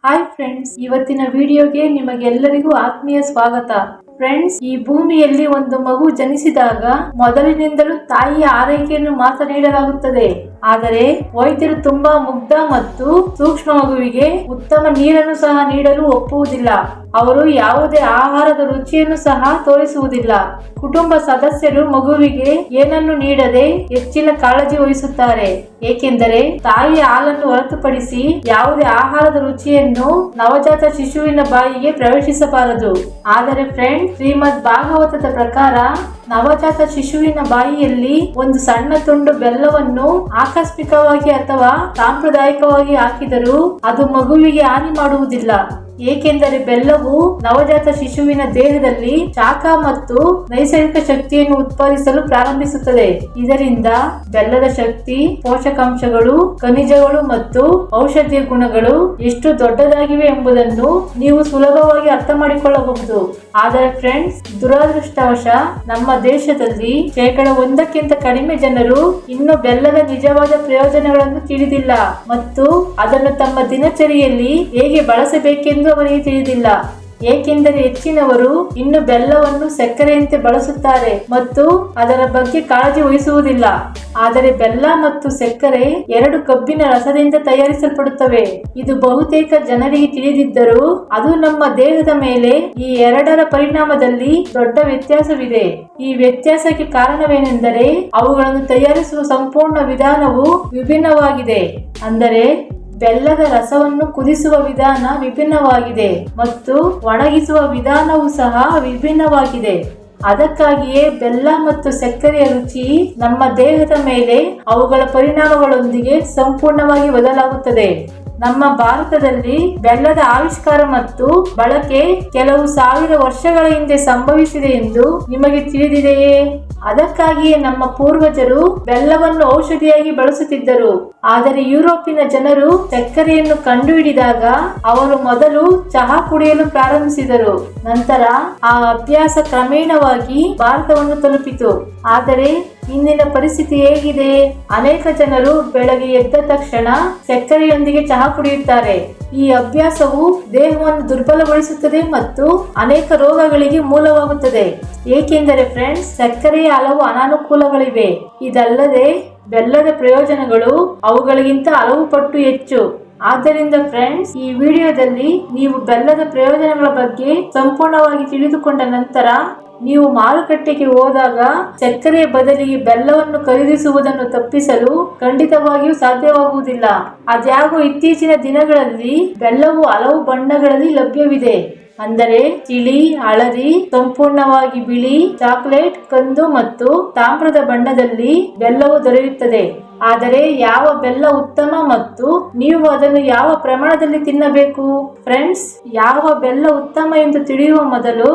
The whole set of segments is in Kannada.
ಹಾಯ್ ಫ್ರೆಂಡ್ಸ್, ಇವತ್ತಿನ ವಿಡಿಯೋಗೆ ನಿಮಗೆಲ್ಲರಿಗೂ ಆತ್ಮೀಯ ಸ್ವಾಗತ. ಫ್ರೆಂಡ್ಸ್, ಈ ಭೂಮಿಯಲ್ಲಿ ಒಂದು ಮಗು ಜನಿಸಿದಾಗ ಮೊದಲಿನಿಂದಲೂ ತಾಯಿಯ ಆರೈಕೆಯನ್ನು ಮಾತ್ರ ನೀಡಲಾಗುತ್ತದೆ. ಆದರೆ ವೈದ್ಯರು ತುಂಬಾ ಮುಗ್ಧ ಮತ್ತು ಸೂಕ್ಷ್ಮ ಮಗುವಿಗೆ ಉತ್ತಮ ನೀರನ್ನು ಸಹ ನೀಡಲು ಒಪ್ಪುವುದಿಲ್ಲ. ಅವರು ಯಾವುದೇ ಆಹಾರದ ರುಚಿಯನ್ನು ಸಹ ತೋರಿಸುವುದಿಲ್ಲ. ಕುಟುಂಬ ಸದಸ್ಯರು ಮಗುವಿಗೆ ಏನನ್ನು ನೀಡದೆ ಹೆಚ್ಚಿನ ಕಾಳಜಿ ವಹಿಸುತ್ತಾರೆ, ಏಕೆಂದರೆ ತಾಯಿಯ ಹಾಲನ್ನು ಹೊರತುಪಡಿಸಿ ಯಾವುದೇ ಆಹಾರದ ರುಚಿಯನ್ನು ನವಜಾತ ಶಿಶುವಿನ ಬಾಯಿಗೆ ಪ್ರವೇಶಿಸಬಾರದು. ಆದರೆ ಫ್ರೆಂಡ್ಸ್, ಶ್ರೀಮದ್ ಭಾಗವತದ ಪ್ರಕಾರ ನವಜಾತ ಶಿಶುವಿನ ಬಾಯಿಯಲ್ಲಿ ಒಂದು ಸಣ್ಣ ತುಂಡು ಬೆಲ್ಲವನ್ನು ಆಕಸ್ಮಿಕವಾಗಿ ಅಥವಾ ಸಾಂಪ್ರದಾಯಿಕವಾಗಿ ಹಾಕಿದರೂ ಅದು ಮಗುವಿಗೆ ಹಾನಿ ಮಾಡುವುದಿಲ್ಲ. ಏಕೆಂದರೆ ಬೆಲ್ಲವು ನವಜಾತ ಶಿಶುವಿನ ದೇಹದಲ್ಲಿ ಶಾಖ ಮತ್ತು ನೈಸರ್ಗಿಕ ಶಕ್ತಿಯನ್ನು ಉತ್ಪಾದಿಸಲು ಪ್ರಾರಂಭಿಸುತ್ತದೆ. ಇದರಿಂದ ಬೆಲ್ಲದ ಶಕ್ತಿ, ಪೋಷಕಾಂಶಗಳು, ಖನಿಜಗಳು ಮತ್ತು ಔಷಧೀಯ ಗುಣಗಳು ಎಷ್ಟು ದೊಡ್ಡದಾಗಿವೆ ಎಂಬುದನ್ನು ನೀವು ಸುಲಭವಾಗಿ ಅರ್ಥ ಮಾಡಿಕೊಳ್ಳಬಹುದು. ಆದರೆ ಫ್ರೆಂಡ್ಸ್, ದುರದೃಷ್ಟವಶ ನಮ್ಮ ದೇಶದಲ್ಲಿ 1% ಕಡಿಮೆ ಜನರು ಇನ್ನೂ ಬೆಲ್ಲದ ನಿಜವಾದ ಪ್ರಯೋಜನಗಳನ್ನು ತಿಳಿದಿಲ್ಲ ಮತ್ತು ಅದನ್ನು ತಮ್ಮ ದಿನಚರಿಯಲ್ಲಿ ಹೇಗೆ ಬಳಸಬೇಕೆಂದು ಅವರಿಗೆ ತಿಳಿದಿಲ್ಲ. ಏಕೆಂದರೆ ಹೆಚ್ಚಿನವರು ಇನ್ನು ಬೆಲ್ಲವನ್ನು ಸಕ್ಕರೆಯಂತೆ ಬಳಸುತ್ತಾರೆ ಮತ್ತು ಅದರ ಬಗ್ಗೆ ಕಾಳಜಿ ವಹಿಸುವುದಿಲ್ಲ. ಆದರೆ ಬೆಲ್ಲ ಮತ್ತು ಸಕ್ಕರೆ ಎರಡು ಕಬ್ಬಿನ ರಸದಿಂದ ತಯಾರಿಸಲ್ಪಡುತ್ತವೆ. ಇದು ಬಹುತೇಕ ಜನರಿಗೆ ತಿಳಿದಿದ್ದರೂ ಅದು ನಮ್ಮ ದೇಹದ ಮೇಲೆ ಈ ಎರಡರ ಪರಿಣಾಮದಲ್ಲಿ ದೊಡ್ಡ ವ್ಯತ್ಯಾಸವಿದೆ. ಈ ವ್ಯತ್ಯಾಸಕ್ಕೆ ಕಾರಣವೇನೆಂದರೆ ಅವುಗಳನ್ನು ತಯಾರಿಸುವ ಸಂಪೂರ್ಣ ವಿಧಾನವು ವಿಭಿನ್ನವಾಗಿದೆ. ಅಂದರೆ ಬೆಲ್ಲದ ರಸವನ್ನು ಕುದಿಸುವ ವಿಧಾನ ವಿಭಿನ್ನವಾಗಿದೆ ಮತ್ತು ಒಣಗಿಸುವ ವಿಧಾನವೂ ಸಹ ವಿಭಿನ್ನವಾಗಿದೆ. ಅದಕ್ಕಾಗಿಯೇ ಬೆಲ್ಲ ಮತ್ತು ಸಕ್ಕರೆಯ ರುಚಿ ನಮ್ಮ ದೇಹದ ಮೇಲೆ ಅವುಗಳ ಪರಿಣಾಮಗಳೊಂದಿಗೆ ಸಂಪೂರ್ಣವಾಗಿ ಬದಲಾಗುತ್ತದೆ. ನಮ್ಮ ಭಾರತದಲ್ಲಿ ಬೆಲ್ಲದ ಆವಿಷ್ಕಾರ ಮತ್ತು ಬಳಕೆ ಕೆಲವು ಸಾವಿರ ವರ್ಷಗಳ ಹಿಂದೆ ಸಂಭವಿಸಿದೆ ಎಂದು ನಿಮಗೆ ತಿಳಿದಿದೆಯೇ? ಅದಕ್ಕಾಗಿಯೇ ನಮ್ಮ ಪೂರ್ವಜರು ಬೆಲ್ಲವನ್ನು ಔಷಧಿಯಾಗಿ ಬಳಸುತ್ತಿದ್ದರು. ಆದರೆ ಯುರೋಪಿನ ಜನರು ಸಕ್ಕರೆಯನ್ನು ಕಂಡುಹಿಡಿದಾಗ ಅವರು ಮೊದಲು ಚಹಾ ಕುಡಿಯಲು ಪ್ರಾರಂಭಿಸಿದರು. ನಂತರ ಆ ಅಭ್ಯಾಸ ಕ್ರಮೇಣವಾಗಿ ಭಾರತವನ್ನು ತಲುಪಿತು. ಆದರೆ ಇಂದಿನ ಪರಿಸ್ಥಿತಿ ಹೇಗಿದೆ? ಅನೇಕ ಜನರು ಬೆಳಗ್ಗೆ ಎದ್ದ ತಕ್ಷಣ ಸಕ್ಕರೆಯೊಂದಿಗೆ ಚಹಾ ಕುಡಿಯುತ್ತಾರೆ. ಈ ಅಭ್ಯಾಸವು ದೇಹವನ್ನು ದುರ್ಬಲಗೊಳಿಸುತ್ತದೆ ಮತ್ತು ಅನೇಕ ರೋಗಗಳಿಗೆ ಮೂಲವಾಗುತ್ತದೆ. ಏಕೆಂದರೆ ಫ್ರೆಂಡ್ಸ್, ಸಕ್ಕರೆಯ ಹಲವು ಅನಾನುಕೂಲಗಳಿವೆ. ಇದಲ್ಲದೆ ಬೆಲ್ಲದ ಪ್ರಯೋಜನಗಳು ಅವುಗಳಿಗಿಂತ ಹಲವು ಪಟ್ಟು ಹೆಚ್ಚು. ಆದ್ದರಿಂದ ಫ್ರೆಂಡ್ಸ್, ಈ ವಿಡಿಯೋದಲ್ಲಿ ನೀವು ಬೆಲ್ಲದ ಪ್ರಯೋಜನಗಳ ಬಗ್ಗೆ ಸಂಪೂರ್ಣವಾಗಿ ತಿಳಿದುಕೊಂಡ ನಂತರ ನೀವು ಮಾರುಕಟ್ಟೆಗೆ ಹೋದಾಗ ಸಕ್ಕರೆಯ ಬದಲಿಗೆ ಬೆಲ್ಲವನ್ನು ಖರೀದಿಸುವುದನ್ನು ತಪ್ಪಿಸಲು ಖಂಡಿತವಾಗಿಯೂ ಸಾಧ್ಯವಾಗುವುದಿಲ್ಲ. ಅದ್ಯಾಗೋ ಇತ್ತೀಚಿನ ದಿನಗಳಲ್ಲಿ ಬೆಲ್ಲವು ಹಲವು ಬಣ್ಣಗಳಲ್ಲಿ ಲಭ್ಯವಿದೆ. ಅಂದರೆ ತಿಳಿ, ಹಳದಿ, ಸಂಪೂರ್ಣವಾಗಿ ಬಿಳಿ, ಚಾಕೊಲೇಟ್, ಕಂದು ಮತ್ತು ತಾಮ್ರದ ಬಣ್ಣದಲ್ಲಿ ಬೆಲ್ಲವು ದೊರೆಯುತ್ತದೆ. ಆದರೆ ಯಾವ ಬೆಲ್ಲ ಉತ್ತಮ ಮತ್ತು ನೀವು ಅದನ್ನು ಯಾವ ಪ್ರಮಾಣದಲ್ಲಿ ತಿನ್ನಬೇಕು? ಫ್ರೆಂಡ್ಸ್, ಯಾವ ಬೆಲ್ಲ ಉತ್ತಮ ಎಂದು ತಿಳಿಯುವ ಮೊದಲು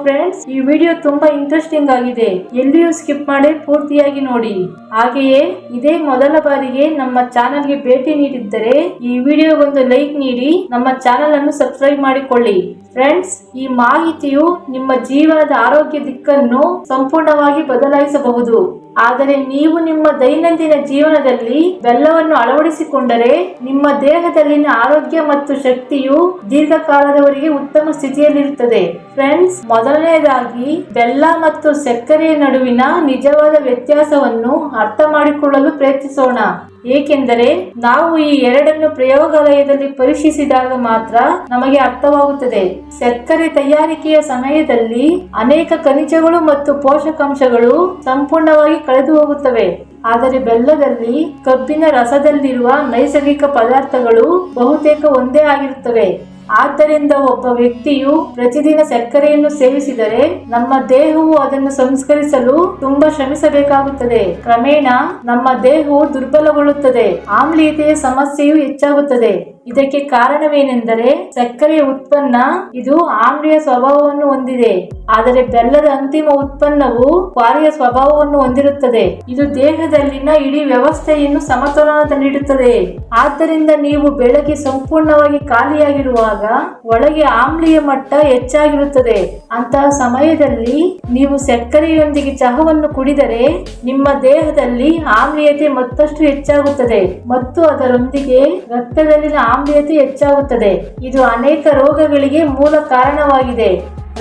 ಫ್ರೆಂಡ್ಸ್, ಈ ವಿಡಿಯೋ ತುಂಬಾ ಇಂಟ್ರೆಸ್ಟಿಂಗ್ ಆಗಿದೆ. ಎಲ್ಲಿಯೂ ಸ್ಕಿಪ್ ಮಾಡಿ ಪೂರ್ತಿಯಾಗಿ ನೋಡಿ. ಹಾಗೆಯೇ ಇದೇ ಮೊದಲ ಬಾರಿಗೆ ನಮ್ಮ ಚಾನೆಲ್ಗೆ ಭೇಟಿ ನೀಡಿದ್ದರೆ ಈ ವಿಡಿಯೋಗೊಂದು ಲೈಕ್ ನೀಡಿ ನಮ್ಮ ಚಾನೆಲ್ ಅನ್ನು ಸಬ್ಸ್ಕ್ರೈಬ್ ಮಾಡಿಕೊಳ್ಳಿ. ಫ್ರೆಂಡ್ಸ್, ಈ ಮಾಹಿತಿಯು ನಿಮ್ಮ ಜೀವನದ ಆರೋಗ್ಯ ದಿಕ್ಕನ್ನು ಸಂಪೂರ್ಣವಾಗಿ ಬದಲಾಯಿಸಬಹುದು. ಆದರೆ ನೀವು ನಿಮ್ಮ ದೈನಂದಿನ ಜೀವನದಲ್ಲಿ ಬೆಲ್ಲವನ್ನು ಅಳವಡಿಸಿಕೊಂಡರೆ ನಿಮ್ಮ ದೇಹದಲ್ಲಿನ ಆರೋಗ್ಯ ಮತ್ತು ಶಕ್ತಿಯು ದೀರ್ಘಕಾಲದವರೆಗೆ ಉತ್ತಮ ಸ್ಥಿತಿಯಲ್ಲಿರುತ್ತದೆ. ಫ್ರೆಂಡ್ಸ್, ಮೊದಲನೆಯದಾಗಿ ಬೆಲ್ಲ ಮತ್ತು ಸಕ್ಕರೆಯ ನಡುವಿನ ನಿಜವಾದ ವ್ಯತ್ಯಾಸವನ್ನು ಅರ್ಥ ಮಾಡಿಕೊಳ್ಳಲು ಪ್ರಯತ್ನಿಸೋಣ. ಏಕೆಂದರೆ ನಾವು ಈ ಎರಡನ್ನು ಪ್ರಯೋಗಾಲಯದಲ್ಲಿ ಪರೀಕ್ಷಿಸಿದಾಗ ಮಾತ್ರ ನಮಗೆ ಅರ್ಥವಾಗುತ್ತದೆ. ಸಕ್ಕರೆ ತಯಾರಿಕೆಯ ಸಮಯದಲ್ಲಿ ಅನೇಕ ಖನಿಜಗಳು ಮತ್ತು ಪೋಷಕಾಂಶಗಳು ಸಂಪೂರ್ಣವಾಗಿ ಕಳೆದು ಹೋಗುತ್ತವೆ. ಆದರೆ ಬೆಲ್ಲದಲ್ಲಿ ಕಬ್ಬಿನ ರಸದಲ್ಲಿರುವ ನೈಸರ್ಗಿಕ ಪದಾರ್ಥಗಳು ಬಹುತೇಕ ಒಂದೇ ಆಗಿರುತ್ತವೆ. ಆದ್ದರಿಂದ ಒಬ್ಬ ವ್ಯಕ್ತಿಯು ಪ್ರತಿದಿನ ಸಕ್ಕರೆಯನ್ನು ಸೇವಿಸಿದರೆ ನಮ್ಮ ದೇಹವು ಅದನ್ನು ಸಂಸ್ಕರಿಸಲು ತುಂಬಾ ಶ್ರಮಿಸಬೇಕಾಗುತ್ತದೆ. ಕ್ರಮೇಣ ನಮ್ಮ ದೇಹವು ದುರ್ಬಲಗೊಳ್ಳುತ್ತದೆ. ಆಮ್ಲೀಯತೆಯ ಸಮಸ್ಯೆಯು ಹೆಚ್ಚಾಗುತ್ತದೆ. ಇದಕ್ಕೆ ಕಾರಣವೇನೆಂದರೆ ಸಕ್ಕರೆಯ ಉತ್ಪನ್ನ ಇದು ಆಮ್ಲೀಯ ಸ್ವಭಾವವನ್ನು ಹೊಂದಿದೆ. ಆದರೆ ಬೆಲ್ಲದ ಅಂತಿಮ ಉತ್ಪನ್ನವು ಕ್ಷಾರೀಯ ಸ್ವಭಾವವನ್ನು ಹೊಂದಿರುತ್ತದೆ. ಇದು ದೇಹದಲ್ಲಿನ ಇಡೀ ವ್ಯವಸ್ಥೆಯನ್ನು ಸಮತೋಲನದಲ್ಲಿಡುತ್ತದೆ. ಆದ್ದರಿಂದ ನೀವು ಬೆಳಗ್ಗೆ ಸಂಪೂರ್ಣವಾಗಿ ಖಾಲಿಯಾಗಿರುವಾಗ ಒಳಗೆ ಆಮ್ಲೀಯ ಮಟ್ಟ ಹೆಚ್ಚಾಗಿರುತ್ತದೆ. ಅಂತಹ ಸಮಯದಲ್ಲಿ ನೀವು ಸಕ್ಕರೆಯೊಂದಿಗೆ ಚಹಾವನ್ನು ಕುಡಿದರೆ ನಿಮ್ಮ ದೇಹದಲ್ಲಿ ಆಮ್ಲೀಯತೆ ಮತ್ತಷ್ಟು ಹೆಚ್ಚಾಗುತ್ತದೆ ಮತ್ತು ಅದರೊಂದಿಗೆ ರಕ್ತದಲ್ಲಿನ ಆಮ್ಲೀಯತೆ ಹೆಚ್ಚಾಗುತ್ತದೆ. ಇದು ಅನೇಕ ರೋಗಗಳಿಗೆ ಮೂಲ ಕಾರಣವಾಗಿದೆ.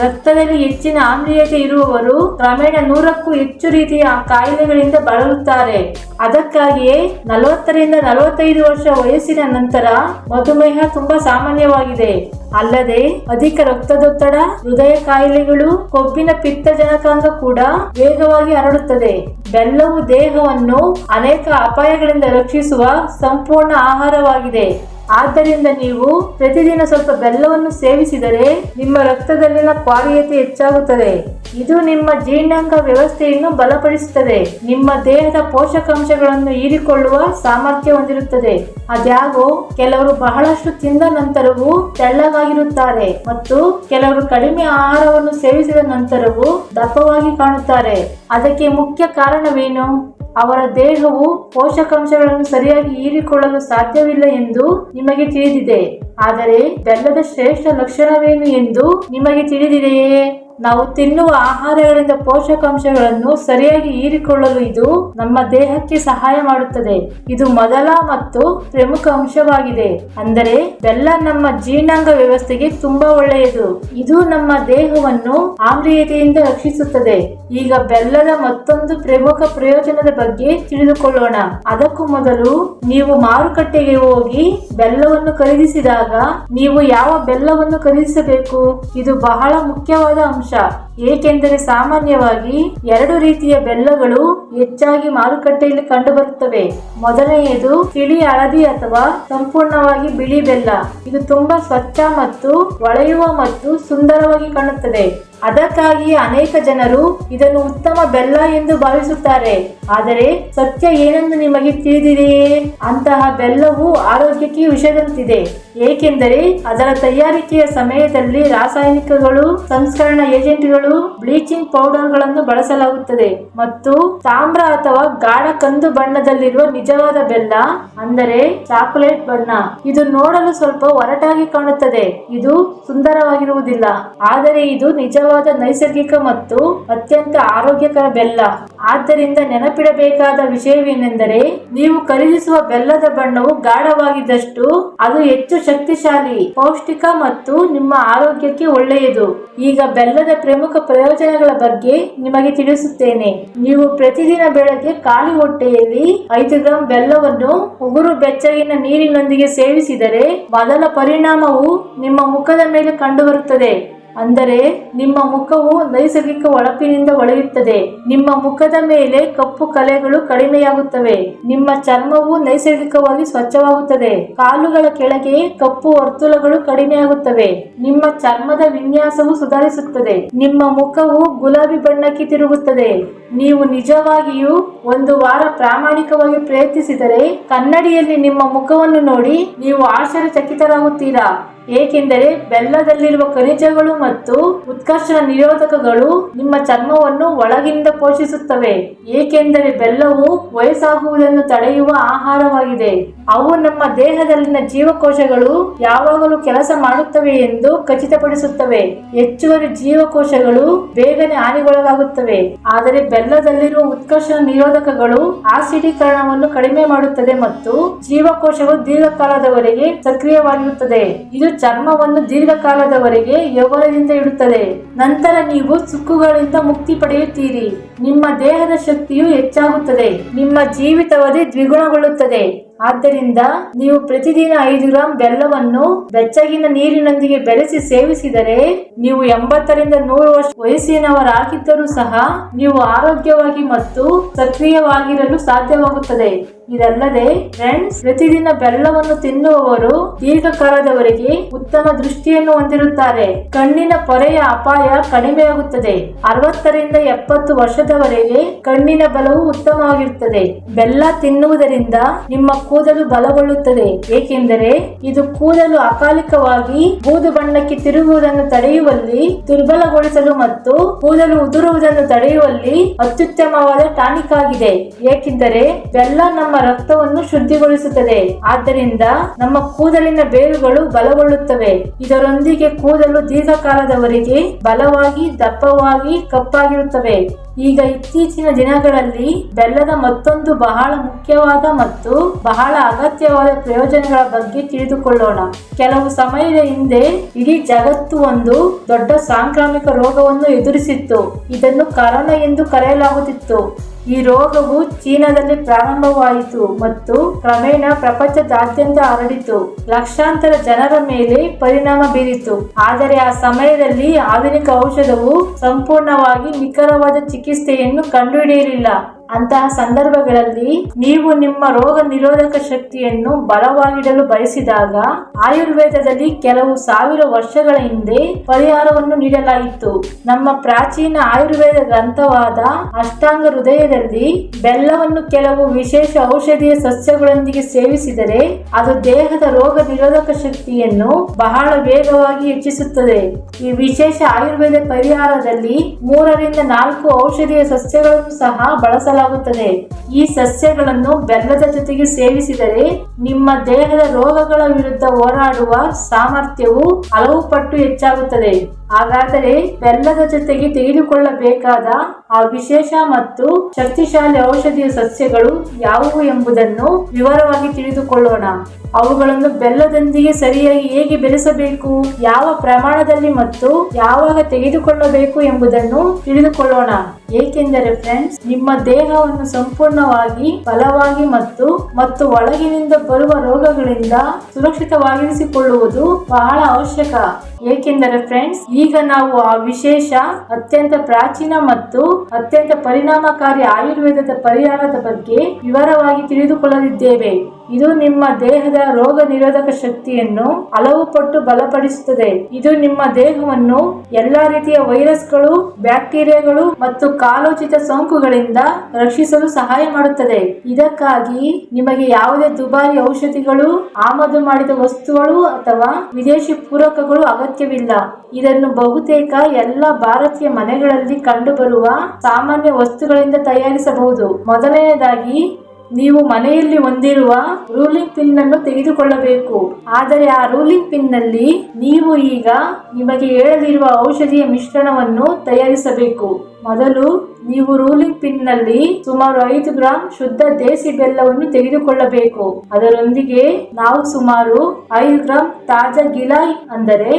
ರಕ್ತದಲ್ಲಿ ಹೆಚ್ಚಿನ ಆಮ್ಲೀಯತೆ ಇರುವವರು ಕ್ರಮೇಣ 100ಕ್ಕೂ ಹೆಚ್ಚು ರೀತಿಯ ಕಾಯಿಲೆಗಳಿಂದ ಬಳಲುತ್ತಾರೆ. ಅದಕ್ಕಾಗಿಯೇ 40 ರಿಂದ 45 ವರ್ಷ ವಯಸ್ಸಿನ ನಂತರ ಮಧುಮೇಹ ತುಂಬಾ ಸಾಮಾನ್ಯವಾಗಿದೆ. ಅಲ್ಲದೆ ಅಧಿಕ ರಕ್ತದೊತ್ತಡ, ಹೃದಯ ಕಾಯಿಲೆಗಳು, ಕೊಬ್ಬಿನ ಪಿತ್ತಜನಕಾಂಗ ಕೂಡ ವೇಗವಾಗಿ ಹರಡುತ್ತದೆ. ಬೆಲ್ಲವು ದೇಹವನ್ನು ಅನೇಕ ಅಪಾಯಗಳಿಂದ ರಕ್ಷಿಸುವ ಸಂಪೂರ್ಣ ಆಹಾರವಾಗಿದೆ. ಆದ್ದರಿಂದ ನೀವು ಪ್ರತಿದಿನ ಸ್ವಲ್ಪ ಬೆಲ್ಲವನ್ನು ಸೇವಿಸಿದರೆ ನಿಮ್ಮ ರಕ್ತದಲ್ಲಿನ ಕ್ವಾಲಿಯತೆ ಹೆಚ್ಚಾಗುತ್ತದೆ. ಇದು ನಿಮ್ಮ ಜೀರ್ಣಾಂಗ ವ್ಯವಸ್ಥೆಯನ್ನು ಬಲಪಡಿಸುತ್ತದೆ. ನಿಮ್ಮ ದೇಹದ ಪೋಷಕಾಂಶಗಳನ್ನು ಹೀರಿಕೊಳ್ಳುವ ಸಾಮರ್ಥ್ಯ ಹೊಂದಿರುತ್ತದೆ. ಅದ್ಯಾಗೋ ಕೆಲವರು ಬಹಳಷ್ಟು ತಿಂದ ನಂತರವೂ ತೆಳ್ಳಗಾಗಿರುತ್ತಾರೆ ಮತ್ತು ಕೆಲವರು ಕಡಿಮೆ ಆಹಾರವನ್ನು ಸೇವಿಸಿದ ನಂತರವೂ ದಪ್ಪವಾಗಿ ಕಾಣುತ್ತಾರೆ. ಅದಕ್ಕೆ ಮುಖ್ಯ ಕಾರಣವೇನು? ಅವರ ದೇಹವು ಪೋಷಕಾಂಶಗಳನ್ನು ಸರಿಯಾಗಿ ಹೀರಿಕೊಳ್ಳಲು ಸಾಧ್ಯವಿಲ್ಲ ಎಂದು ನಿಮಗೆ ತಿಳಿದಿದೆ. ಆದರೆ ಬೆಲ್ಲದ ಶ್ರೇಷ್ಠ ಲಕ್ಷಣವೇನು ಎಂದು ನಿಮಗೆ ತಿಳಿದಿದೆಯೇ? ನಾವು ತಿನ್ನುವ ಆಹಾರಗಳಿಂದ ಪೋಷಕಾಂಶಗಳನ್ನು ಸರಿಯಾಗಿ ಹೀರಿಕೊಳ್ಳಲು ಇದು ನಮ್ಮ ದೇಹಕ್ಕೆ ಸಹಾಯ ಮಾಡುತ್ತದೆ. ಇದು ಮೊದಲ ಮತ್ತು ಪ್ರಮುಖ ಅಂಶವಾಗಿದೆ. ಅಂದರೆ ಬೆಲ್ಲ ನಮ್ಮ ಜೀರ್ಣಾಂಗ ವ್ಯವಸ್ಥೆಗೆ ತುಂಬಾ ಒಳ್ಳೆಯದು. ಇದು ನಮ್ಮ ದೇಹವನ್ನು ಆಮ್ಲೀಯತೆಯಿಂದ ರಕ್ಷಿಸುತ್ತದೆ. ಈಗ ಬೆಲ್ಲದ ಮತ್ತೊಂದು ಪ್ರಮುಖ ಪ್ರಯೋಜನದ ಬಗ್ಗೆ ತಿಳಿದುಕೊಳ್ಳೋಣ. ಅದಕ್ಕೂ ಮೊದಲು ನೀವು ಮಾರುಕಟ್ಟೆಗೆ ಹೋಗಿ ಬೆಲ್ಲವನ್ನು ಖರೀದಿಸಿದಾಗ ನೀವು ಯಾವ ಬೆಲ್ಲವನ್ನು ಖರೀದಿಸಬೇಕು? ಇದು ಬಹಳ ಮುಖ್ಯವಾದ ಅಂಶ. ಏಕೆಂದರೆ ಸಾಮಾನ್ಯವಾಗಿ 2 ರೀತಿಯ ಬೆಲ್ಲಗಳು ಹೆಚ್ಚಾಗಿ ಮಾರುಕಟ್ಟೆಯಲ್ಲಿ ಕಂಡುಬರುತ್ತವೆ. ಮೊದಲನೆಯದು ತಿಳಿ ಹಳದಿ ಅಥವಾ ಸಂಪೂರ್ಣವಾಗಿ ಬಿಳಿ ಬೆಲ್ಲ. ಇದು ತುಂಬಾ ಸ್ವಚ್ಛ ಮತ್ತು ಹೊಳೆಯುವ ಮತ್ತು ಸುಂದರವಾಗಿ ಕಾಣುತ್ತದೆ. ಅದಕ್ಕಾಗಿ ಅನೇಕ ಜನರು ಇದನ್ನು ಉತ್ತಮ ಬೆಲ್ಲ ಎಂದು ಭಾವಿಸುತ್ತಾರೆ. ಆದರೆ ಸತ್ಯ ಏನೆಂದು ನಿಮಗೆ ತಿಳಿದಿದೆಯೇ? ಅಂತಹ ಬೆಲ್ಲವು ಆರೋಗ್ಯಕ್ಕೆ ವಿಷದಂತಿದೆ. ಏಕೆಂದರೆ ಅದರ ತಯಾರಿಕೆಯ ಸಮಯದಲ್ಲಿ ರಾಸಾಯನಿಕಗಳು, ಸಂಸ್ಕರಣ ಏಜೆಂಟ್ಗಳು, ಬ್ಲೀಚಿಂಗ್ ಪೌಡರ್ಗಳನ್ನು ಬಳಸಲಾಗುತ್ತದೆ. ಮತ್ತು ತಾಮ್ರ ಅಥವಾ ಗಾಢ ಕಂದು ಬಣ್ಣದಲ್ಲಿರುವ ನಿಜವಾದ ಬೆಲ್ಲ, ಅಂದರೆ ಚಾಕೊಲೇಟ್ ಬಣ್ಣ, ಇದು ನೋಡಲು ಸ್ವಲ್ಪ ಒರಟಾಗಿ ಕಾಣುತ್ತದೆ. ಇದು ಸುಂದರವಾಗಿರುವುದಿಲ್ಲ. ಆದರೆ ಇದು ನಿಜವಾದ ನೈಸರ್ಗಿಕ ಮತ್ತು ಅತ್ಯಂತ ಆರೋಗ್ಯಕರ ಬೆಲ್ಲ. ಆದ್ದರಿಂದ ನೆನಪಿಡಬೇಕಾದ ವಿಷಯವೇನೆಂದರೆ, ನೀವು ಖರೀದಿಸುವ ಬೆಲ್ಲದ ಬಣ್ಣವು ಗಾಢವಾಗಿದ್ದಷ್ಟು ಅದು ಹೆಚ್ಚು ಶಕ್ತಿಶಾಲಿ, ಪೌಷ್ಟಿಕ ಮತ್ತು ನಿಮ್ಮ ಆರೋಗ್ಯಕ್ಕೆ ಒಳ್ಳೆಯದು. ಈಗ ಬೆಲ್ಲದ ಪ್ರಮುಖ ಪ್ರಯೋಜನಗಳ ಬಗ್ಗೆ ನಿಮಗೆ ತಿಳಿಸುತ್ತೇನೆ. ನೀವು ಪ್ರತಿದಿನ ಬೆಳಗ್ಗೆ ಖಾಲಿ ಹೊಟ್ಟೆಯಲ್ಲಿ 5 ಗ್ರಾಂ ಬೆಲ್ಲವನ್ನು ಉಗುರು ಬೆಚ್ಚಗಿನ ನೀರಿನೊಂದಿಗೆ ಸೇವಿಸಿದರೆ ಮೊದಲ ಪರಿಣಾಮವು ನಿಮ್ಮ ಮುಖದ ಮೇಲೆ ಕಂಡುಬರುತ್ತದೆ. ಅಂದರೆ ನಿಮ್ಮ ಮುಖವು ನೈಸರ್ಗಿಕ ಹೊಳಪಿನಿಂದ ಹೊಳೆಯುತ್ತದೆ. ನಿಮ್ಮ ಮುಖದ ಮೇಲೆ ಕಪ್ಪು ಕಲೆಗಳು ಕಡಿಮೆಯಾಗುತ್ತವೆ. ನಿಮ್ಮ ಚರ್ಮವು ನೈಸರ್ಗಿಕವಾಗಿ ಸ್ವಚ್ಛವಾಗುತ್ತದೆ. ಕಾಲುಗಳ ಕೆಳಗೆ ಕಪ್ಪು ವರ್ತುಲಗಳು ಕಡಿಮೆಯಾಗುತ್ತವೆ. ನಿಮ್ಮ ಚರ್ಮದ ವಿನ್ಯಾಸವು ಸುಧಾರಿಸುತ್ತದೆ. ನಿಮ್ಮ ಮುಖವು ಗುಲಾಬಿ ಬಣ್ಣಕ್ಕೆ ತಿರುಗುತ್ತದೆ. ನೀವು ನಿಜವಾಗಿಯೂ 1 ವಾರ ಪ್ರಾಮಾಣಿಕವಾಗಿ ಪ್ರಯತ್ನಿಸಿದರೆ ಕನ್ನಡಿಯಲ್ಲಿ ನಿಮ್ಮ ಮುಖವನ್ನು ನೋಡಿ ನೀವು ಆಶ್ಚರ್ಯಚಕಿತರಾಗುತ್ತೀರಾ. ಏಕೆಂದರೆ ಬೆಲ್ಲದಲ್ಲಿರುವ ಖನಿಜಗಳು ಮತ್ತು ಉತ್ಕರ್ಷಣ ನಿರೋಧಕಗಳು ನಿಮ್ಮ ಚರ್ಮವನ್ನು ಒಳಗಿನಿಂದ ಪೋಷಿಸುತ್ತವೆ. ಏಕೆಂದರೆ ಬೆಲ್ಲವು ವಯಸ್ಸಾಗುವುದನ್ನು ತಡೆಯುವ ಆಹಾರವಾಗಿದೆ. ಅವು ನಮ್ಮ ದೇಹದಲ್ಲಿನ ಜೀವಕೋಶಗಳು ಯಾವಾಗಲೂ ಕೆಲಸ ಮಾಡುತ್ತವೆ ಎಂದು ಖಚಿತಪಡಿಸುತ್ತವೆ. ಹೆಚ್ಚುವರಿ ಜೀವಕೋಶಗಳು ಬೇಗನೆ ಹಾನಿಗೊಳಗಾಗುತ್ತವೆ. ಆದರೆ ಬೆಲ್ಲದಲ್ಲಿರುವ ಉತ್ಕರ್ಷಣ ನಿರೋಧಕಗಳು ಆಸಿಡೀಕರಣವನ್ನು ಕಡಿಮೆ ಮಾಡುತ್ತದೆ ಮತ್ತು ಜೀವಕೋಶವು ದೀರ್ಘಕಾಲದವರೆಗೆ ಸಕ್ರಿಯವಾಗಿರುತ್ತದೆ. ಇದು ಚರ್ಮವನ್ನು ದೀರ್ಘಕಾಲದವರೆಗೆ ಯೌವನದಿಂದ ಇಡುತ್ತದೆ. ನಂತರ ನೀವು ಸುಕ್ಕುಗಳಿಂದ ಮುಕ್ತಿ ಪಡೆಯುತ್ತೀರಿ. ನಿಮ್ಮ ದೇಹದ ಶಕ್ತಿಯು ಹೆಚ್ಚಾಗುತ್ತದೆ. ನಿಮ್ಮ ಜೀವಿತಾವಧಿ ದ್ವಿಗುಣಗೊಳ್ಳುತ್ತದೆ. ಆದ್ದರಿಂದ ನೀವು ಪ್ರತಿದಿನ 5 ಗ್ರಾಂ ಬೆಲ್ಲವನ್ನು ಬೆಚ್ಚಗಿನ ನೀರಿನೊಂದಿಗೆ ಬೆರೆಸಿ ಸೇವಿಸಿದರೆ ನೀವು 80 ರಿಂದ 100 ವರ್ಷ ವಯಸ್ಸಿನವರಾಗಿದ್ದರೂ ಸಹ ನೀವು ಆರೋಗ್ಯವಾಗಿ ಮತ್ತು ಸಕ್ರಿಯವಾಗಿರಲು ಸಾಧ್ಯವಾಗುತ್ತದೆ. ಇದಲ್ಲದೆ ಫ್ರೆಂಡ್ಸ್, ಪ್ರತಿದಿನ ಬೆಲ್ಲವನ್ನು ತಿನ್ನುವವರು ದೀರ್ಘಕಾಲದವರೆಗೆ ಉತ್ತಮ ದೃಷ್ಟಿಯನ್ನು ಹೊಂದಿರುತ್ತಾರೆ. ಕಣ್ಣಿನ ಪೊರೆಯ ಅಪಾಯ ಕಡಿಮೆಯಾಗುತ್ತದೆ. 60 ರಿಂದ 70 ವರ್ಷದವರೆಗೆ ಕಣ್ಣಿನ ಬಲವು ಉತ್ತಮವಾಗಿರುತ್ತದೆ. ಬೆಲ್ಲ ತಿನ್ನುವುದರಿಂದ ನಿಮ್ಮ ಕೂದಲು ಬಲಗೊಳ್ಳುತ್ತದೆ. ಏಕೆಂದರೆ ಇದು ಕೂದಲು ಅಕಾಲಿಕವಾಗಿ ಬೂದು ಬಣ್ಣಕ್ಕೆ ತಿರುಗುವುದನ್ನು ತಡೆಯುವಲ್ಲಿ, ದುರ್ಬಲಗೊಳಿಸಲು ಮತ್ತು ಕೂದಲು ಉದುರುವುದನ್ನು ತಡೆಯುವಲ್ಲಿ ಅತ್ಯುತ್ತಮವಾದ ಟಾನಿಕ್ ಆಗಿದೆ. ಏಕೆಂದರೆ ಬೆಲ್ಲ ನಮ್ಮ ರಕ್ತವನ್ನು ಶುದ್ಧಿಗೊಳಿಸುತ್ತದೆ. ಆದ್ದರಿಂದ ನಮ್ಮ ಕೂದಲಿನ ಬೇರುಗಳು ಬಲಗೊಳ್ಳುತ್ತವೆ. ಇದರೊಂದಿಗೆ ಕೂದಲು ದೀರ್ಘಕಾಲದವರೆಗೆ ಬಲವಾಗಿ, ದಪ್ಪವಾಗಿ, ಕಪ್ಪಾಗಿರುತ್ತವೆ. ಈಗ ಇತ್ತೀಚಿನ ದಿನಗಳಲ್ಲಿ ಬೆಲ್ಲದ ಮತ್ತೊಂದು ಬಹಳ ಮುಖ್ಯವಾದ ಮತ್ತು ಬಹಳ ಬಹಳ ಅಗತ್ಯವಾದ ಪ್ರಯೋಜನಗಳ ಬಗ್ಗೆ ತಿಳಿದುಕೊಳ್ಳೋಣ. ಕೆಲವು ಸಮಯದ ಹಿಂದೆ ಇಡೀ ಜಗತ್ತು ಒಂದು ದೊಡ್ಡ ಸಾಂಕ್ರಾಮಿಕ ರೋಗವನ್ನು ಎದುರಿಸಿತ್ತು. ಇದನ್ನು ಕರೋನಾ ಎಂದು ಕರೆಯಲಾಗುತ್ತಿತ್ತು. ಈ ರೋಗವು ಚೀನಾದಲ್ಲಿ ಪ್ರಾರಂಭವಾಯಿತು ಮತ್ತು ಕ್ರಮೇಣ ಪ್ರಪಂಚದಾದ್ಯಂತ ಹರಡಿತು. ಲಕ್ಷಾಂತರ ಜನರ ಮೇಲೆ ಪರಿಣಾಮ ಬೀರಿತು. ಆದರೆ ಆ ಸಮಯದಲ್ಲಿ ಆಧುನಿಕ ಔಷಧವು ಸಂಪೂರ್ಣವಾಗಿ ನಿಖರವಾದ ಚಿಕಿತ್ಸೆಯನ್ನು ಕಂಡುಹಿಡಿಯಲಿಲ್ಲ. ಅಂತಹ ಸಂದರ್ಭಗಳಲ್ಲಿ ನೀವು ನಿಮ್ಮ ರೋಗ ನಿರೋಧಕ ಶಕ್ತಿಯನ್ನು ಬಲವಾಗಿಡಲು ಬಯಸಿದಾಗ ಆಯುರ್ವೇದದಲ್ಲಿ ಕೆಲವು ಸಾವಿರ ವರ್ಷಗಳ ಹಿಂದೆ ಪರಿಹಾರವನ್ನು ನೀಡಲಾಯಿತು. ನಮ್ಮ ಪ್ರಾಚೀನ ಆಯುರ್ವೇದ ಗ್ರಂಥವಾದ ಅಷ್ಟಾಂಗ ಹೃದಯದಲ್ಲಿ ಬೆಲ್ಲವನ್ನು ಕೆಲವು ವಿಶೇಷ ಔಷಧೀಯ ಸಸ್ಯಗಳೊಂದಿಗೆ ಸೇವಿಸಿದರೆ ಅದು ದೇಹದ ರೋಗ ನಿರೋಧಕ ಶಕ್ತಿಯನ್ನು ಬಹಳ ವೇಗವಾಗಿ ಹೆಚ್ಚಿಸುತ್ತದೆ. ಈ ವಿಶೇಷ ಆಯುರ್ವೇದ ಪರಿಹಾರದಲ್ಲಿ 3-4 ಔಷಧೀಯ ಸಸ್ಯಗಳನ್ನು ಸಹ ಬಳಸಲಾಗುತ್ತದೆ. ಈ ಸಸ್ಯಗಳನ್ನು ಬೆಲ್ಲದ ಜೊತೆಗೆ ಸೇವಿಸಿದರೆ ನಿಮ್ಮ ದೇಹದ ರೋಗಗಳ ವಿರುದ್ಧ ಹೋರಾಡುವ ಸಾಮರ್ಥ್ಯವು ಹಲವು ಪಟ್ಟು ಹೆಚ್ಚಾಗುತ್ತದೆ. ಹಾಗಾದರೆ ಬೆಲ್ಲದ ಜೊತೆಗೆ ತೆಗೆದುಕೊಳ್ಳಬೇಕಾದ ಆ ವಿಶೇಷ ಮತ್ತು ಶಕ್ತಿಶಾಲಿ ಔಷಧೀಯ ಸಸ್ಯಗಳು ಯಾವುವು ಎಂಬುದನ್ನು ವಿವರವಾಗಿ ತಿಳಿದುಕೊಳ್ಳೋಣ. ಅವುಗಳನ್ನು ಬೆಲ್ಲದೊಂದಿಗೆ ಸರಿಯಾಗಿ ಹೇಗೆ ಬೆರೆಸಬೇಕು, ಯಾವ ಪ್ರಮಾಣದಲ್ಲಿ ಮತ್ತು ಯಾವಾಗ ತೆಗೆದುಕೊಳ್ಳಬೇಕು ಎಂಬುದನ್ನು ತಿಳಿದುಕೊಳ್ಳೋಣ. ಏಕೆಂದರೆ ಫ್ರೆಂಡ್ಸ್, ನಿಮ್ಮ ದೇಹವನ್ನು ಸಂಪೂರ್ಣವಾಗಿ ಬಲವಾಗಿ ಮತ್ತು ಒಳಗಿನಿಂದ ಬರುವ ರೋಗಗಳಿಂದ ಸುರಕ್ಷಿತವಾಗಿರಿಸಿಕೊಳ್ಳುವುದು ಬಹಳ ಅವಶ್ಯಕ. ಏಕೆಂದರೆ ಫ್ರೆಂಡ್ಸ್, ಈಗ ನಾವು ಆ ವಿಶೇಷ ಅತ್ಯಂತ ಪ್ರಾಚೀನ ಮತ್ತು ಅತ್ಯಂತ ಪರಿಣಾಮಕಾರಿ ಆಯುರ್ವೇದದ ಪರಿಹಾರದ ಬಗ್ಗೆ ವಿವರವಾಗಿ ತಿಳಿದುಕೊಳ್ಳಲಿದ್ದೇವೆ. ಇದು ನಿಮ್ಮ ದೇಹದ ರೋಗ ನಿರೋಧಕ ಶಕ್ತಿಯನ್ನು ಹಲವು ಪಟ್ಟು ಬಲಪಡಿಸುತ್ತದೆ. ಇದು ನಿಮ್ಮ ದೇಹವನ್ನು ಎಲ್ಲಾ ರೀತಿಯ ವೈರಸ್ಗಳು, ಬ್ಯಾಕ್ಟೀರಿಯಾಗಳು ಮತ್ತು ಕಾಲೋಚಿತ ಸೋಂಕುಗಳಿಂದ ರಕ್ಷಿಸಲು ಸಹಾಯ ಮಾಡುತ್ತದೆ. ಇದಕ್ಕಾಗಿ ನಿಮಗೆ ಯಾವುದೇ ದುಬಾರಿ ಔಷಧಿಗಳು, ಆಮದು ಮಾಡಿದ ವಸ್ತುಗಳು ಅಥವಾ ವಿದೇಶಿ ಪೂರಕಗಳು ಅಗತ್ಯವಿಲ್ಲ. ಇದನ್ನು ಬಹುತೇಕ ಎಲ್ಲ ಭಾರತೀಯ ಮನೆಗಳಲ್ಲಿ ಕಂಡುಬರುವ ಸಾಮಾನ್ಯ ವಸ್ತುಗಳಿಂದ ತಯಾರಿಸಬಹುದು. ಮೊದಲನೆಯದಾಗಿ, ನೀವು ಮನೆಯಲ್ಲಿ ಹೊಂದಿರುವ ರೂಲಿಂಗ್ ಪಿನ್ ಅನ್ನು ತೆಗೆದುಕೊಳ್ಳಬೇಕು. ಆದರೆ ಆ ರೂಲಿಂಗ್ ಪಿನ್ ನಲ್ಲಿ ನೀವು ಈಗ ನಿಮಗೆ ಹೇಳಲಿರುವ ಔಷಧಿಯ ಮಿಶ್ರಣವನ್ನು ತಯಾರಿಸಬೇಕು. ಮೊದಲು ನೀವು ರೂಲಿಂಗ್ ಪಿನ್ ನಲ್ಲಿ ಸುಮಾರು 5 ಗ್ರಾಂ ಶುದ್ಧ ದೇಸಿ ಬೆಲ್ಲವನ್ನು ತೆಗೆದುಕೊಳ್ಳಬೇಕು. ಅದರೊಂದಿಗೆ ನಾವು ಸುಮಾರು 5 ಗ್ರಾಂ ತಾಜಾ ಗಿಲಾಯ್ ಅಂದರೆ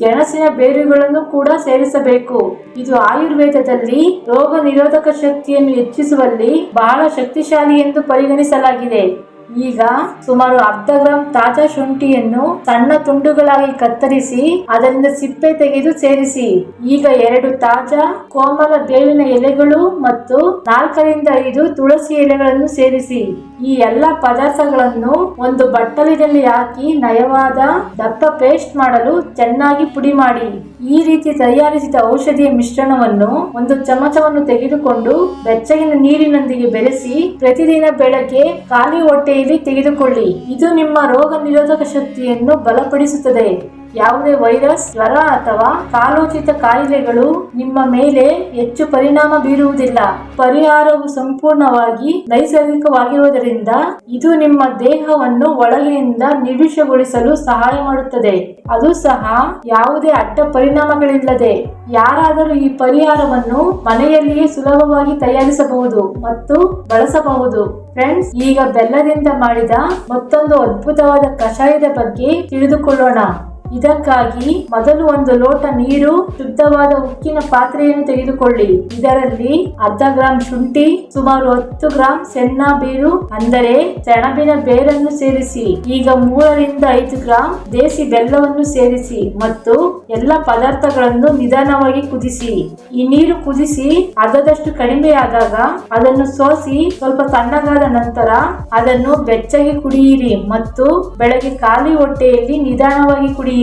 ಗೆಣಸಿನ ಬೇರುಗಳನ್ನು ಕೂಡ ಸೇರಿಸಬೇಕು. ಇದು ಆಯುರ್ವೇದದಲ್ಲಿ ರೋಗ ನಿರೋಧಕ ಶಕ್ತಿಯನ್ನು ಹೆಚ್ಚಿಸುವಲ್ಲಿ ಬಹಳ ಶಕ್ತಿಶಾಲಿ ಎಂದು ಪರಿಗಣಿಸಲಾಗಿದೆ. ಈಗ ಸುಮಾರು 1/2 ಗ್ರಾಂ ತಾಜಾ ಶುಂಠಿಯನ್ನು ಸಣ್ಣ ತುಂಡುಗಳಾಗಿ ಕತ್ತರಿಸಿ ಅದರಿಂದ ಸಿಪ್ಪೆ ತೆಗೆದು ಸೇರಿಸಿ. ಈಗ 2 ತಾಜಾ ಕೋಮಲ ಬೇವಿನ ಎಲೆಗಳು ಮತ್ತು 4-5 ತುಳಸಿ ಎಲೆಗಳನ್ನು ಸೇರಿಸಿ. ಈ ಎಲ್ಲ ಪದಾರ್ಥಗಳನ್ನು ಒಂದು ಬಟ್ಟಲಿನಲ್ಲಿ ಹಾಕಿ ನಯವಾದ ದಪ್ಪ ಪೇಸ್ಟ್ ಮಾಡಲು ಚೆನ್ನಾಗಿ ಪುಡಿ ಮಾಡಿ. ಈ ರೀತಿ ತಯಾರಿಸಿದ ಔಷಧಿಯ ಮಿಶ್ರಣವನ್ನು ಒಂದು ಚಮಚವನ್ನು ತೆಗೆದುಕೊಂಡು ಬೆಚ್ಚಗಿನ ನೀರಿನೊಂದಿಗೆ ಬೆರೆಸಿ ಪ್ರತಿದಿನ ಬೆಳಗ್ಗೆ ಖಾಲಿ ಹೊಟ್ಟೆಯಲ್ಲಿ ತೆಗೆದುಕೊಳ್ಳಿ. ಇದು ನಿಮ್ಮ ರೋಗ ನಿರೋಧಕ ಶಕ್ತಿಯನ್ನು ಬಲಪಡಿಸುತ್ತದೆ. ಯಾವುದೇ ವೈರಸ್, ಜ್ವರ ಅಥವಾ ಕಾಲೋಚಿತ ಕಾಯಿಲೆಗಳು ನಿಮ್ಮ ಮೇಲೆ ಹೆಚ್ಚು ಪರಿಣಾಮ ಬೀರುವುದಿಲ್ಲ. ಪರಿಹಾರವು ಸಂಪೂರ್ಣವಾಗಿ ನೈಸರ್ಗಿಕವಾಗಿರುವುದರಿಂದ ಇದು ನಿಮ್ಮ ದೇಹವನ್ನು ಒಳಗಿನಿಂದ ನಿರ್ವಿಷಗೊಳಿಸಲು ಸಹಾಯ ಮಾಡುತ್ತದೆ. ಅದು ಸಹ ಯಾವುದೇ ಅಡ್ಡ ಪರಿಣಾಮಗಳಿಲ್ಲದೆ. ಯಾರಾದರೂ ಈ ಪರಿಹಾರವನ್ನು ಮನೆಯಲ್ಲಿಯೇ ಸುಲಭವಾಗಿ ತಯಾರಿಸಬಹುದು ಮತ್ತು ಬಳಸಬಹುದು. ಫ್ರೆಂಡ್ಸ್, ಈಗ ಬೆಲ್ಲದಿಂದ ಮಾಡಿದ ಮತ್ತೊಂದು ಅದ್ಭುತವಾದ ಕಷಾಯದ ಬಗ್ಗೆ ತಿಳಿದುಕೊಳ್ಳೋಣ. ಇದಕ್ಕಾಗಿ ಮೊದಲು 1 ಲೋಟ ನೀರು, ಶುದ್ಧವಾದ ಉಕ್ಕಿನ ಪಾತ್ರೆಯನ್ನು ತೆಗೆದುಕೊಳ್ಳಿ. ಇದರಲ್ಲಿ 1/2 ಗ್ರಾಂ ಶುಂಠಿ, ಸುಮಾರು 10 ಗ್ರಾಂ ಸೆನ್ನ ಬೇರು ಅಂದರೆ ಸೆಣಬಿನ ಬೇರನ್ನು ಸೇರಿಸಿ. ಈಗ 3-5 ಗ್ರಾಂ ದೇಸಿ ಬೆಲ್ಲವನ್ನು ಸೇರಿಸಿ ಮತ್ತು ಎಲ್ಲ ಪದಾರ್ಥಗಳನ್ನು ನಿಧಾನವಾಗಿ ಕುದಿಸಿ. ಈ ನೀರು ಕುದಿಸಿ ಅರ್ಧದಷ್ಟು ಕಡಿಮೆಯಾದಾಗ ಅದನ್ನು ಸೋಸಿ ಸ್ವಲ್ಪ ತಣ್ಣಗಾದ ನಂತರ ಅದನ್ನು ಬೆಚ್ಚಗೆ ಕುಡಿಯಿರಿ ಮತ್ತು ಬೆಳಗ್ಗೆ ಖಾಲಿ ಹೊಟ್ಟೆಯಲ್ಲಿ ನಿಧಾನವಾಗಿ ಕುಡಿಯಿರಿ.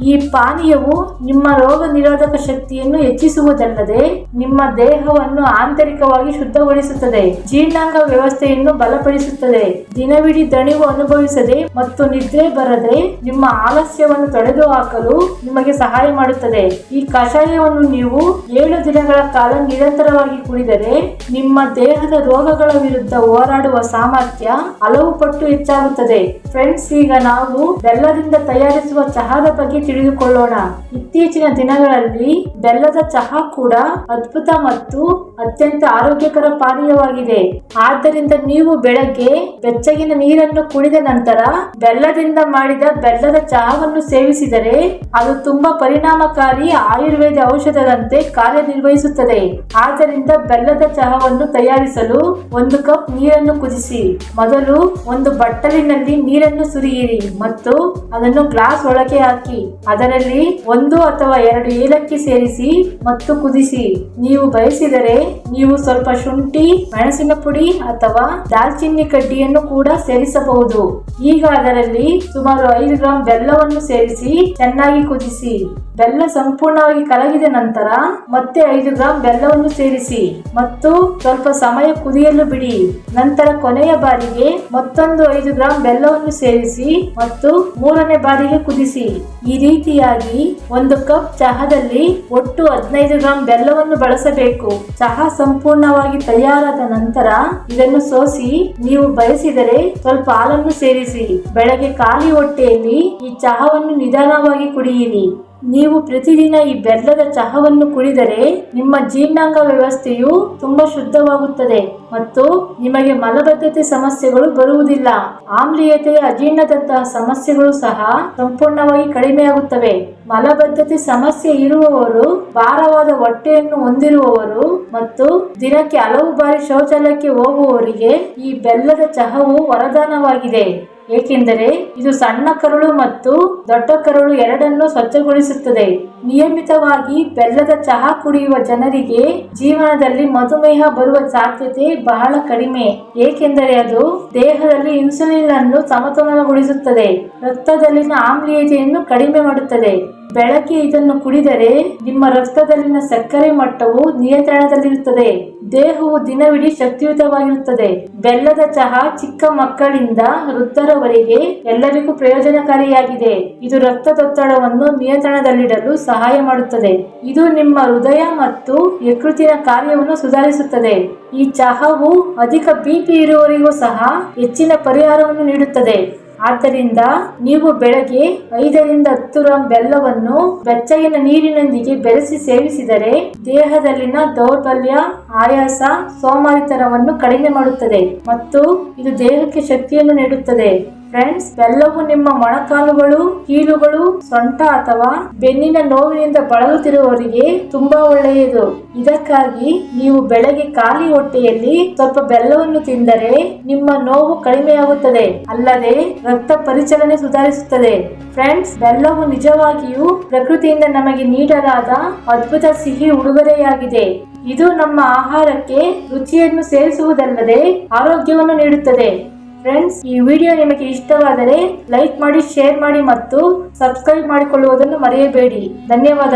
ಈ ಪಾನೀಯವು ನಿಮ್ಮ ರೋಗ ನಿರೋಧಕ ಶಕ್ತಿಯನ್ನು ಹೆಚ್ಚಿಸುವುದಲ್ಲದೆ ನಿಮ್ಮ ದೇಹವನ್ನು ಆಂತರಿಕವಾಗಿ ಶುದ್ಧಗೊಳಿಸುತ್ತದೆ, ಜೀರ್ಣಾಂಗ ವ್ಯವಸ್ಥೆಯನ್ನು ಬಲಪಡಿಸುತ್ತದೆ. ದಿನವಿಡೀ ದಣಿವು ಅನುಭವಿಸದೆ ಮತ್ತು ನಿದ್ರೆ ಬರದೆ ನಿಮ್ಮ ಆಲಸ್ಯವನ್ನು ತೊಡೆದುಹಾಕಲು ನಿಮಗೆ ಸಹಾಯ ಮಾಡುತ್ತದೆ. ಈ ಕಷಾಯವನ್ನು ನೀವು 7 ದಿನಗಳ ಕಾಲ ನಿರಂತರವಾಗಿ ಕುಡಿದರೆ ನಿಮ್ಮ ದೇಹದ ರೋಗಗಳ ವಿರುದ್ಧ ಹೋರಾಡುವ ಸಾಮರ್ಥ್ಯ ಹಲವು ಪಟ್ಟು ಹೆಚ್ಚಾಗುತ್ತದೆ. ಫ್ರೆಂಡ್ಸ್, ಈಗ ನಾವು ಬೆಲ್ಲದಿಂದ ತಯಾರಿಸುವ ಚಹಾದ ಬಗ್ಗೆ ತಿಳಿದುಕೊಳ್ಳೋಣ. ಇತ್ತೀಚಿನ ದಿನಗಳಲ್ಲಿ ಬೆಲ್ಲದ ಚಹಾ ಕೂಡ ಅದ್ಭುತ ಮತ್ತು ಅತ್ಯಂತ ಆರೋಗ್ಯಕರ ಪಾನೀಯವಾಗಿದೆ. ಆದ್ದರಿಂದ ನೀವು ಬೆಳಗ್ಗೆ ಬೆಚ್ಚಗಿನ ನೀರನ್ನು ಕುಡಿದ ನಂತರ ಬೆಲ್ಲದಿಂದ ಮಾಡಿದ ಬೆಲ್ಲದ ಚಹಾವನ್ನು ಸೇವಿಸಿದರೆ ಅದು ತುಂಬಾ ಪರಿಣಾಮಕಾರಿ ಆಯುರ್ವೇದ ಔಷಧದಂತೆ ಕಾರ್ಯನಿರ್ವಹಿಸುತ್ತದೆ. ಆದ್ದರಿಂದ ಬೆಲ್ಲದ ಚಹಾವನ್ನು ತಯಾರಿಸಲು 1 ಕಪ್ ನೀರನ್ನು ಕುದಿಸಿ. ಮೊದಲು ಒಂದು ಬಟ್ಟಲಿನಲ್ಲಿ ನೀರನ್ನು ಸುರಿಯಿರಿ ಮತ್ತು ಅದನ್ನು ಗ್ಲಾಸ್ ಒಳಗೆ ಹಾಕಿ ಅದರಲ್ಲಿ 1 ಅಥವಾ 2 ಏಲಕ್ಕಿ ಸೇರಿಸಿ ಮತ್ತು ಕುದಿಸಿ. ನೀವು ಬಯಸಿದರೆ ನೀವು ಸ್ವಲ್ಪ ಶುಂಠಿ, ಮೆಣಸಿನ ಪುಡಿ ಅಥವಾ ದಾಲ್ಚಿನ್ನಿ ಕಡ್ಡಿಯನ್ನು ಕೂಡ ಸೇರಿಸಬಹುದು. ಈಗ ಅದರಲ್ಲಿ ಸುಮಾರು 5 ಗ್ರಾಂ ಬೆಲ್ಲವನ್ನು ಸೇರಿಸಿ ಚೆನ್ನಾಗಿ ಕುದಿಸಿ. ಬೆಲ್ಲ ಸಂಪೂರ್ಣವಾಗಿ ಕರಗಿದ ನಂತರ ಮತ್ತೆ 5 ಗ್ರಾಂ ಬೆಲ್ಲವನ್ನು ಸೇರಿಸಿ ಮತ್ತು ಸ್ವಲ್ಪ ಸಮಯ ಕುದಿಯಲು ಬಿಡಿ. ನಂತರ ಕೊನೆಯ ಬಾರಿಗೆ ಮತ್ತೊಂದು 5 ಗ್ರಾಂ ಬೆಲ್ಲವನ್ನು ಸೇರಿಸಿ ಮತ್ತು 3ನೇ ಬಾರಿಗೆ ಕುದಿಸಿ. ಈ ರೀತಿಯಾಗಿ 1 ಕಪ್ ಚಹಾದಲ್ಲಿ ಒಟ್ಟು 15 ಗ್ರಾಂ ಬೆಲ್ಲವನ್ನು ಬಳಸಬೇಕು. ಚಹಾ ಸಂಪೂರ್ಣವಾಗಿ ತಯಾರಾದ ನಂತರ ಇದನ್ನು ಸೋಸಿ ನೀವು ಬಯಸಿದರೆ ಸ್ವಲ್ಪ ಹಾಲನ್ನು ಸೇರಿಸಿ. ಬೆಳಗ್ಗೆ ಖಾಲಿ ಹೊಟ್ಟೆಯಲ್ಲಿ ಈ ಚಹಾವನ್ನು ನಿಧಾನವಾಗಿ ಕುಡಿಯಿರಿ. ನೀವು ಪ್ರತಿದಿನ ಈ ಬೆಲ್ಲದ ಚಹಾವನ್ನು ಕುಡಿದರೆ ನಿಮ್ಮ ಜೀರ್ಣಾಂಗ ವ್ಯವಸ್ಥೆಯು ತುಂಬಾ ಶುದ್ಧವಾಗುತ್ತದೆ ಮತ್ತು ನಿಮಗೆ ಮಲಬದ್ಧತೆ ಸಮಸ್ಯೆಗಳು ಬರುವುದಿಲ್ಲ. ಆಮ್ಲೀಯತೆ, ಅಜೀರ್ಣದಂತಹ ಸಮಸ್ಯೆಗಳು ಸಹ ಸಂಪೂರ್ಣವಾಗಿ ಕಡಿಮೆಯಾಗುತ್ತವೆ. ಮಲಬದ್ಧತೆ ಸಮಸ್ಯೆ ಇರುವವರು, ಭಾರವಾದ ಹೊಟ್ಟೆಯನ್ನು ಹೊಂದಿರುವವರು ಮತ್ತು ದಿನಕ್ಕೆ ಹಲವು ಬಾರಿ ಶೌಚಾಲಯಕ್ಕೆ ಹೋಗುವವರಿಗೆ ಈ ಬೆಲ್ಲದ ಚಹಾವು ವರದಾನವಾಗಿದೆ. ಏಕೆಂದರೆ ಇದು ಸಣ್ಣ ಕರುಳು ಮತ್ತು ದೊಡ್ಡ ಕರುಳು ಎರಡನ್ನೂ ಸ್ವಚ್ಛಗೊಳಿಸುತ್ತದೆ. ನಿಯಮಿತವಾಗಿ ಬೆಲ್ಲದ ಚಹಾ ಕುಡಿಯುವ ಜನರಿಗೆ ಜೀವನದಲ್ಲಿ ಮಧುಮೇಹ ಬರುವ ಸಾಧ್ಯತೆ ಬಹಳ ಕಡಿಮೆ. ಏಕೆಂದರೆ ಅದು ದೇಹದಲ್ಲಿ ಇನ್ಸುಲಿನ್ ಅನ್ನು ಸಮತೋಲನಗೊಳಿಸುತ್ತದೆ, ರಕ್ತದಲ್ಲಿನ ಆಮ್ಲೀಯತೆಯನ್ನು ಕಡಿಮೆ ಮಾಡುತ್ತದೆ. ಬೆಳಗ್ಗೆ ಇದನ್ನು ಕುಡಿದರೆ ನಿಮ್ಮ ರಕ್ತದಲ್ಲಿನ ಸಕ್ಕರೆ ಮಟ್ಟವು ನಿಯಂತ್ರಣದಲ್ಲಿರುತ್ತದೆ. ದೇಹವು ದಿನವಿಡೀ ಶಕ್ತಿಯುತವಾಗಿರುತ್ತದೆ. ಬೆಲ್ಲದ ಚಹಾ ಚಿಕ್ಕ ಮಕ್ಕಳಿಂದ ವೃದ್ಧರವರೆಗೆ ಎಲ್ಲರಿಗೂ ಪ್ರಯೋಜನಕಾರಿಯಾಗಿದೆ. ಇದು ರಕ್ತದೊತ್ತಡವನ್ನು ನಿಯಂತ್ರಣದಲ್ಲಿಡಲು ಸಹಾಯ ಮಾಡುತ್ತದೆ. ಇದು ನಿಮ್ಮ ಹೃದಯ ಮತ್ತು ಯಕೃತ್ತಿನ ಕಾರ್ಯವನ್ನು ಸುಧಾರಿಸುತ್ತದೆ. ಈ ಚಹಾವು ಅಧಿಕ ಬಿಪಿ ಇರುವವರಿಗೂ ಸಹ ಹೆಚ್ಚಿನ ಪರಿಹಾರವನ್ನು ನೀಡುತ್ತದೆ. ಆದ್ದರಿಂದ ನೀವು ಬೆಳಗ್ಗೆ 5 ರಿಂದ 10 ಗ್ರಾಂ ಬೆಲ್ಲವನ್ನು ಬೆಚ್ಚಗಿನ ನೀರಿನೊಂದಿಗೆ ಬೆರೆಸಿ ಸೇವಿಸಿದರೆ ದೇಹದಲ್ಲಿನ ದೌರ್ಬಲ್ಯ, ಆಯಾಸ, ಸೋಮಾರಿತನವನ್ನು ಕಡಿಮೆ ಮಾಡುತ್ತದೆ ಮತ್ತು ಇದು ದೇಹಕ್ಕೆ ಶಕ್ತಿಯನ್ನು ನೀಡುತ್ತದೆ. ಫ್ರೆಂಡ್ಸ್, ಬೆಲ್ಲವು ನಿಮ್ಮ ಮೊಣಕಾಲುಗಳು, ಕೀಲುಗಳು, ಸೊಂಟ ಅಥವಾ ಬೆನ್ನಿನ ನೋವಿನಿಂದ ಬಳಲುತ್ತಿರುವವರಿಗೆ ತುಂಬಾ ಒಳ್ಳೆಯದು. ಇದಕ್ಕಾಗಿ ನೀವು ಬೆಳಗ್ಗೆ ಖಾಲಿ ಹೊಟ್ಟೆಯಲ್ಲಿ ಸ್ವಲ್ಪ ಬೆಲ್ಲವನ್ನು ತಿಂದರೆ ನಿಮ್ಮ ನೋವು ಕಡಿಮೆಯಾಗುತ್ತದೆ, ಅಲ್ಲದೆ ರಕ್ತ ಪರಿಚಲನೆ ಸುಧಾರಿಸುತ್ತದೆ. ಫ್ರೆಂಡ್ಸ್, ಬೆಲ್ಲವು ನಿಜವಾಗಿಯೂ ಪ್ರಕೃತಿಯಿಂದ ನಮಗೆ ನೀಡಲಾದ ಅದ್ಭುತ ಸಿಹಿ ಉಡುಗೊರೆಯಾಗಿದೆ. ಇದು ನಮ್ಮ ಆಹಾರಕ್ಕೆ ರುಚಿಯನ್ನು ಸೇರಿಸುವುದಲ್ಲದೆ ಆರೋಗ್ಯವನ್ನು ನೀಡುತ್ತದೆ. ಫ್ರೆಂಡ್ಸ್, ಈ ವಿಡಿಯೋ ನಿಮಗೆ ಇಷ್ಟವಾದರೆ ಲೈಕ್ ಮಾಡಿ, ಶೇರ್ ಮಾಡಿ ಮತ್ತು ಸಬ್ಸ್ಕ್ರೈಬ್ ಮಾಡಿಕೊಳ್ಳುವುದನ್ನು ಮರೆಯಬೇಡಿ. ಧನ್ಯವಾದಗಳು.